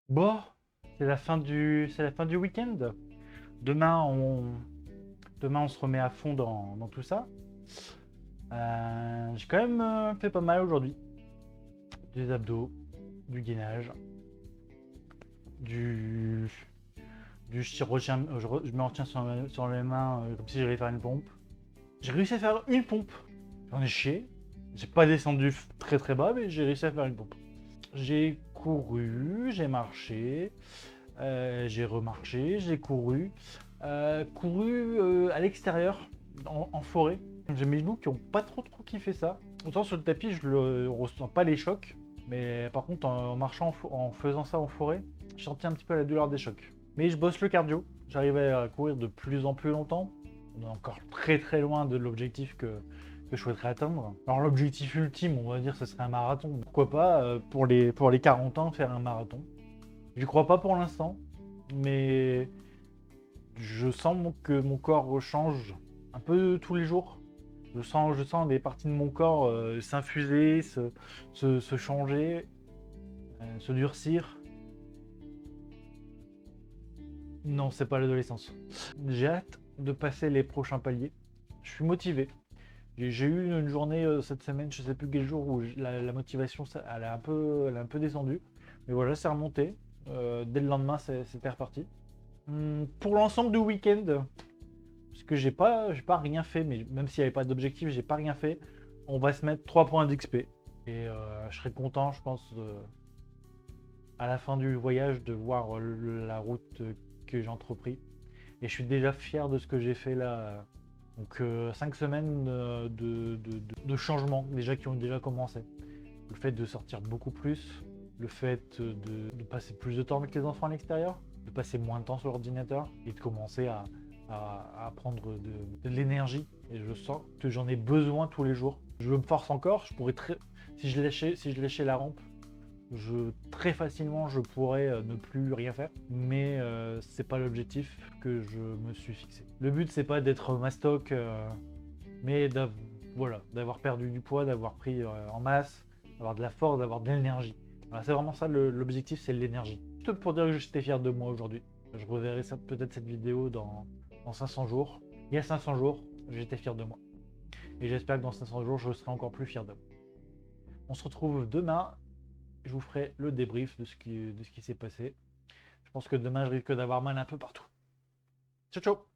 Bon, c'est la fin du week-end. Demain, on, demain, on se remet à fond dans tout ça. J'ai quand même fait pas mal aujourd'hui. Des abdos, du gainage, du, je me retiens sur les mains comme si j'allais faire une pompe. J'ai réussi à faire une pompe. J'en ai chié. J'ai pas descendu très très bas, mais j'ai réussi à faire une pompe. J'ai couru, j'ai marché, j'ai remarché, j'ai couru. À l'extérieur, en forêt. J'ai mes genoux qui ont pas trop kiffé ça. Autant sur le tapis, je ne ressens pas les chocs. Mais par contre, en marchant, en faisant ça en forêt, je sentais un petit peu la douleur des chocs. Mais je bosse le cardio. J'arrivais à courir de plus en plus longtemps. On est encore très loin de l'objectif que je souhaiterais atteindre. Alors l'objectif ultime, on va dire, ce serait un marathon. Pourquoi pas, pour les 40 ans, faire un marathon. Je crois pas pour l'instant, mais je sens que mon corps change un peu tous les jours. Je sens des parties de mon corps s'infuser, se changer, se durcir. Non, c'est pas l'adolescence. J'ai hâte de passer les prochains paliers. Je suis motivé. J'ai eu une journée cette semaine, je sais plus quel jour, où la motivation, elle a un peu descendu. Mais voilà, c'est remonté. Dès le lendemain, c'était reparti. Pour l'ensemble du week-end, parce que j'ai pas rien fait, mais même s'il n'y avait pas d'objectif, j'ai pas rien fait. On va se mettre 3 points d'XP. Et je serai content, je pense, à la fin du voyage, de voir la route que j'ai entrepris. Et je suis déjà fier de ce que j'ai fait là. Donc 5 semaines de changements déjà qui ont déjà commencé. Le fait de sortir beaucoup plus, le fait de passer plus de temps avec les enfants à l'extérieur, de passer moins de temps sur l'ordinateur et de commencer à prendre de l'énergie. Et je sens que j'en ai besoin tous les jours. Je me force encore, si je lâchais la rampe, très facilement je pourrais ne plus rien faire, mais c'est pas l'objectif que je me suis fixé. Le but c'est pas d'être mastoc, mais voilà, d'avoir perdu du poids, d'avoir pris en masse, d'avoir de la force, d'avoir de l'énergie. Voilà, c'est vraiment ça l'objectif, c'est l'énergie. Juste pour dire que j'étais fier de moi aujourd'hui. Je reverrai peut-être cette vidéo dans 500 jours. Il y a 500 jours, j'étais fier de moi. Et j'espère que dans 500 jours, je serai encore plus fier de moi. On se retrouve demain. Je vous ferai le débrief de ce qui s'est passé. Je pense que demain, je risque d'avoir mal un peu partout. Ciao, ciao!